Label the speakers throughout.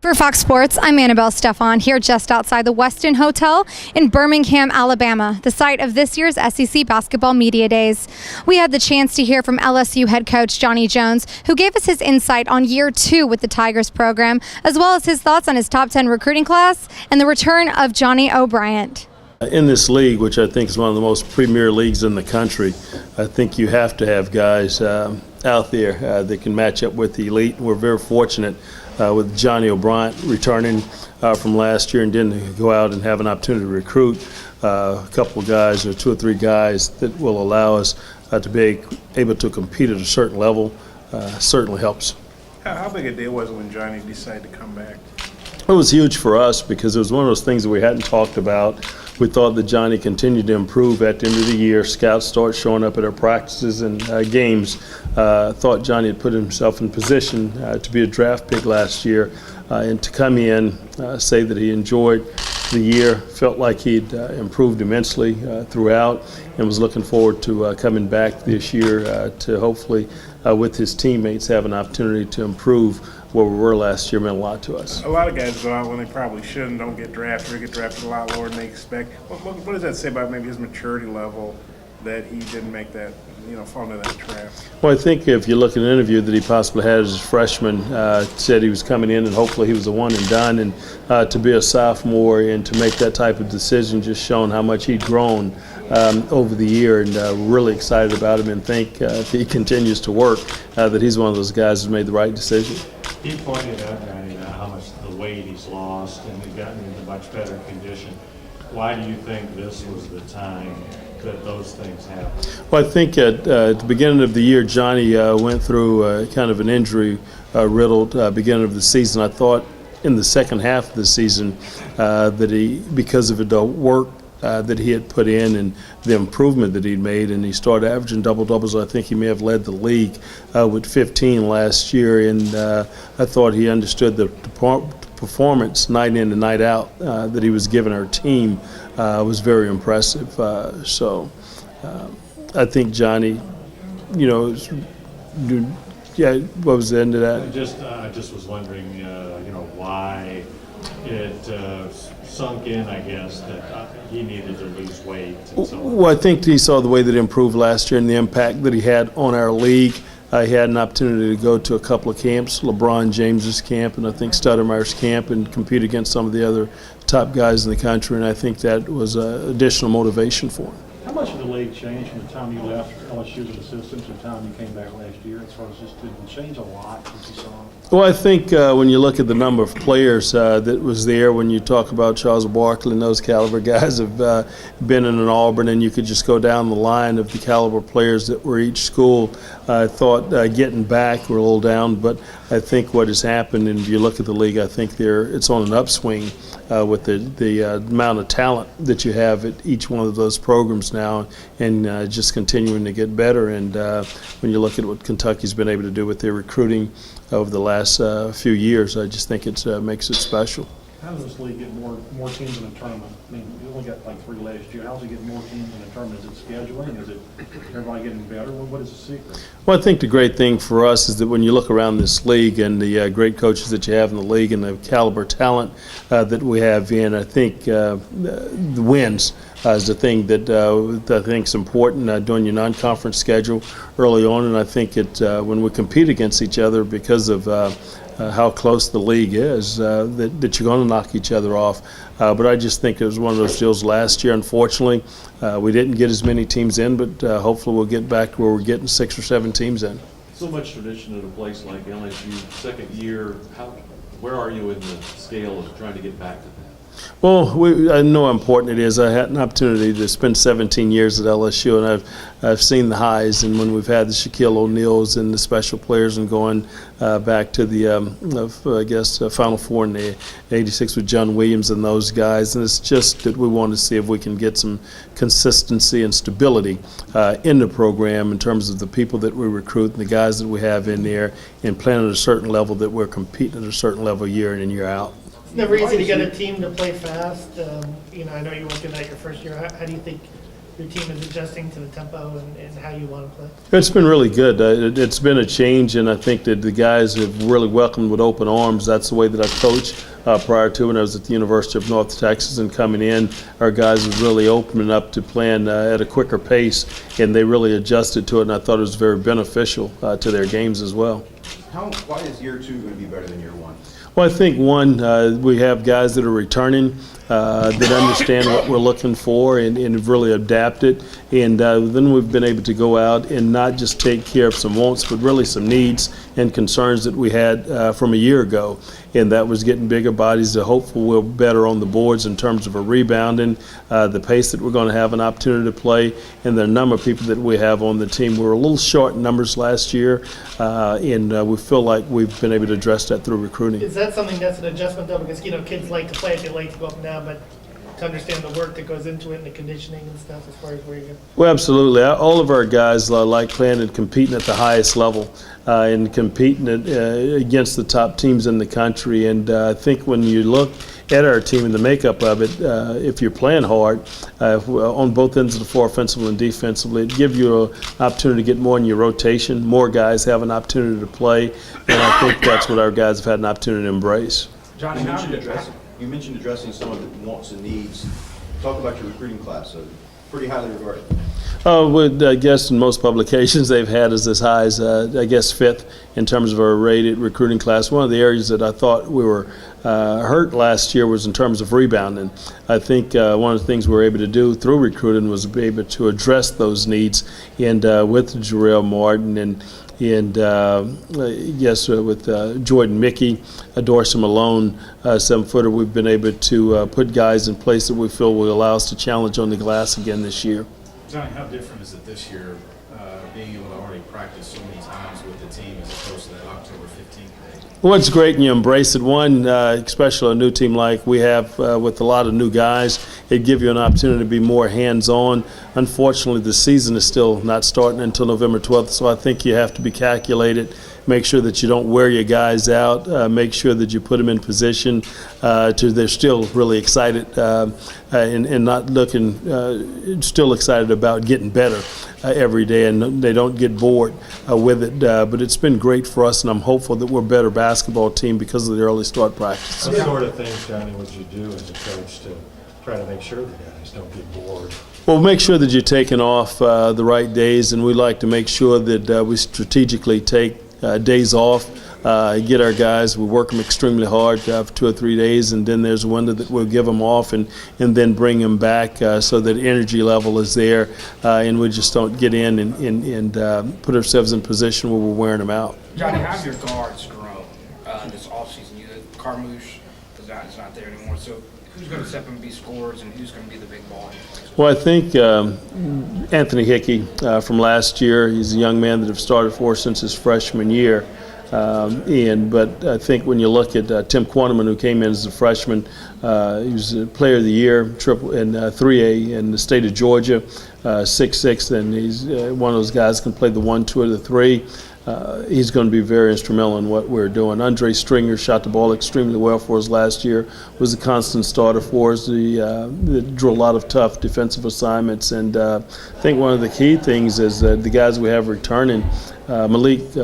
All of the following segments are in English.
Speaker 1: For Fox Sports, I'm Annabelle Stefan here just outside the Westin Hotel in Birmingham, Alabama, the site of this year's SEC Basketball Media Days. We had the chance to hear from LSU head coach Johnny Jones, who gave us his insight on year 2 with the Tigers program, as well as his thoughts on his top 10 recruiting class and the return of Johnny O'Brien.
Speaker 2: In this league, which I think is one of the most premier leagues in the country, I think you have to have guys out there that can match up with the elite. We're very fortunate with Johnny O'Brien returning from last year and didn't go out and have an opportunity to recruit a couple of guys or 2 or 3 guys that will allow us to be able to compete at a certain level. Certainly helps.
Speaker 3: How big a deal was it when Johnny decided to come back?
Speaker 2: It was huge for us because it was one of those things that we hadn't talked about. We thought that Johnny continued to improve at the end of the year. Scouts started showing up at our practices and games. Thought Johnny had put himself in position to be a draft pick last year and to come in, say that he enjoyed the year, felt like he'd improved immensely throughout, and was looking forward to coming back this year to hopefully, with his teammates, have an opportunity to improve. Where we were last year meant a lot to us.
Speaker 3: A lot of guys go out when they probably shouldn't, don't get drafted, or get drafted a lot lower than they expect. What does that say about maybe his maturity level that he didn't make that, fall into that trap?
Speaker 2: Well, I think if you look at an interview that he possibly had as a freshman, said he was coming in and hopefully he was a one and done, and to be a sophomore and to make that type of decision just showing how much he'd grown over the year, and really excited about him, and think if he continues to work that he's one of those guys who's made the right decision.
Speaker 4: He pointed out, Johnny, how much the weight he's lost and he's gotten into much better condition. Why do you think this was the time that those things happened?
Speaker 2: Well, I think at the beginning of the year, Johnny went through kind of an injury-riddled beginning of the season. I thought in the second half of the season that he, because of the work that he had put in and the improvement that he'd made, and he started averaging double-doubles. I think he may have led the league with 15 last year, and I thought he understood the performance night in and night out that he was giving our team was very impressive. So I think Johnny, yeah, what was the end of that?
Speaker 4: I just was wondering, why it sunk in, I guess, that he needed to lose weight and so on.
Speaker 2: Well, I think he saw the way that he improved last year and the impact that he had on our league. He had an opportunity to go to a couple of camps, LeBron James's camp and I think Stoudemire's camp, and compete against some of the other top guys in the country, and I think that was additional motivation for him.
Speaker 5: How much of the league changed from the time you left LSU as an assistant to the time you came back last year? As far as just did it change a lot since you saw him?
Speaker 2: Well, I think when you look at the number of players that was there, when you talk about Charles Barkley and those caliber guys have been in an Auburn, and you could just go down the line of the caliber players that were each school. I thought getting back we're a little down, but I think what has happened, and if you look at the league, I think it's on an upswing with the amount of talent that you have at each one of those programs now, and just continuing to get better. And when you look at what Kentucky's been able to do with their recruiting over the last few years, I just think it makes it special.
Speaker 5: How does this league get more teams in a tournament? I mean, you only got like 3 last year. How does it get more teams in a tournament? Is it scheduling? Is it everybody getting better? What is the secret?
Speaker 2: Well, I think the great thing for us is that when you look around this league and the great coaches that you have in the league and the caliber talent that we have in, I think the wins is the thing that I think is important doing your non-conference schedule early on, and I think when we compete against each other because of how close the league is, that you're going to knock each other off. But I just think it was one of those deals last year. Unfortunately, we didn't get as many teams in, but hopefully we'll get back to where we're getting 6 or 7 teams in.
Speaker 6: So much tradition at a place like LSU, second year. Where are you in the scale of trying to get back to that?
Speaker 2: Well, I know how important it is. I had an opportunity to spend 17 years at LSU, and I've seen the highs. And when we've had the Shaquille O'Neals and the special players, and going back to the Final Four in the '86 with John Williams and those guys, and it's just that we want to see if we can get some consistency and stability in the program in terms of the people that we recruit and the guys that we have in there, and playing at a certain level that we're competing at a certain level year in and year out.
Speaker 7: It's never easy to get a team to play fast. I know you went through that your first year. How do you think your team is adjusting to the tempo and how you want to play?
Speaker 2: It's been really good. It's been a change, and I think that the guys have really welcomed with open arms. That's the way that I coached prior to when I was at the University of North Texas, and coming in, our guys was really opening up to playing at a quicker pace, and they really adjusted to it, and I thought it was very beneficial to their games as well.
Speaker 8: Why is year 2 going to be better than year 1?
Speaker 2: Well, I think, one, we have guys that are returning that understand what we're looking for and have really adapted. And then we've been able to go out and not just take care of some wants, but really some needs and concerns that we had from a year ago. And that was getting bigger bodies. Hopefully we're better on the boards in terms of a rebounding, the pace that we're going to have an opportunity to play, and the number of people that we have on the team. We were a little short in numbers last year, and we feel like we've been able to address that through recruiting.
Speaker 7: Is that something that's an adjustment though? Because, kids like to play, they like to go up and down, but to understand the work that goes into it and the conditioning and stuff as far as where you go.
Speaker 2: Well, absolutely. All of our guys like playing and competing at the highest level and competing against the top teams in the country. And I think when you look at our team and the makeup of it, if you're playing hard on both ends of the floor, offensively and defensively, it gives you an opportunity to get more in your rotation. More guys have an opportunity to play, and I think that's what our guys have had an opportunity to embrace.
Speaker 8: Johnny, you mentioned addressing some of the wants and needs. Talk about your recruiting class, so pretty highly regarded.
Speaker 2: I guess in most publications they've had us as high as, I guess, 5th in terms of our rated recruiting class. One of the areas that I thought we were hurt last year was in terms of rebounding. I think one of the things we were able to do through recruiting was be able to address those needs, and with Jarrell Martin and yes, with Jordan Mickey, Dorsey Malone, 7-footer, we've been able to put guys in place that we feel will allow us to challenge on the glass again this year.
Speaker 9: Johnny, how different is it this year, being able to already practice so many times with the team as opposed to that October 15th day?
Speaker 2: Well, it's great and you embrace it. One, especially a new team like we have with a lot of new guys, it gives you an opportunity to be more hands-on. Unfortunately, the season is still not starting until November 12th, so I think you have to be calculated. Make sure that you don't wear your guys out. Make sure that you put them in position they're still really excited and not looking, still excited about getting better every day, and they don't get bored with it. But it's been great for us, and I'm hopeful that we're a better basketball team because of the early start practice.
Speaker 4: What sort of things, Johnny, would you do as a coach to try to make sure the guys don't get bored?
Speaker 2: Well, make sure that you're taking off the right days, and we like to make sure that we strategically take days off, get our guys, we work them extremely hard for 2 or 3 days, and then there's a window that we'll give them off and then bring them back so that energy level is there, and we just don't get in and put ourselves in position where we're wearing them out.
Speaker 10: Johnny, how's your guards grown this offseason? Carmouche is not there anymore, so who's going to step in and be scorers, and who's going to be the big ball?
Speaker 2: Well, I think Anthony Hickey from last year, he's a young man that have started for us since his freshman year. But I think when you look at Tim Quanterman, who came in as a freshman, he was a player of the year, triple in 3A in the state of Georgia, 6'6", and he's one of those guys who can play the 1, 2, or the 3. He's going to be very instrumental in what we're doing. Andre Stringer shot the ball extremely well for us last year, was a constant starter for us. He drew a lot of tough defensive assignments, and I think one of the key things is that the guys we have returning, Malik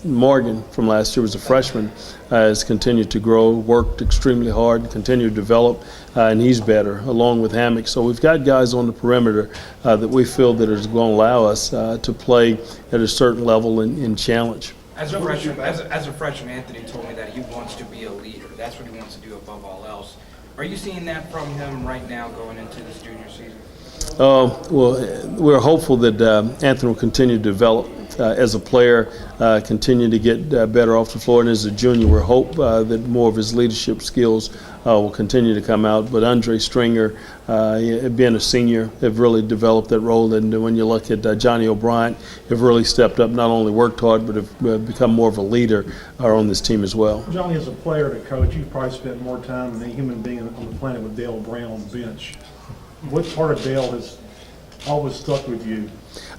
Speaker 2: Morgan from last year was a freshman, has continued to grow, worked extremely hard, continued to develop, and he's better, along with Hammock. So we've got guys on the perimeter that we feel that is going to allow us to play at a certain level and challenge.
Speaker 10: As a freshman, Anthony told me that he wants to be a leader. That's what he wants to do above all else. Are you seeing that from him right now going into this junior season?
Speaker 2: Well, we're hopeful that Anthony will continue to develop as a player, continue to get better off the floor, and as a junior, we hope that more of his leadership skills will continue to come out. But Andre Stringer, being a senior, have really developed that role. And when you look at Johnny O'Brien, have really stepped up, not only worked hard, but have become more of a leader on this team as well.
Speaker 5: Johnny, as a player to coach, you've probably spent more time than a human being on the planet with Dale Brown on the bench. What part of Dale has always stuck with you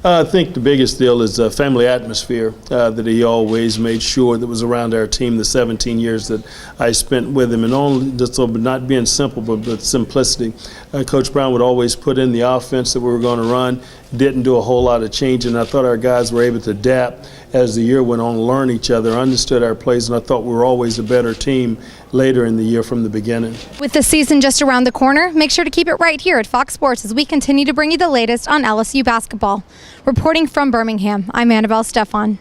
Speaker 2: I think the biggest deal is the family atmosphere that he always made sure that was around our team the 17 years that I spent with him. And only just so, but not being simple, but simplicity. Coach Brown would always put in the offense that we were going to run. Didn't do a whole lot of changing. I thought our guys were able to adapt as the year went on, learn each other, understood our plays, and I thought we were always a better team later in the year from the beginning.
Speaker 1: With the season just around the corner, make sure to keep it right here at Fox Sports as we continue to bring you the latest on LSU basketball. Reporting from Birmingham, I'm Annabelle Stefan.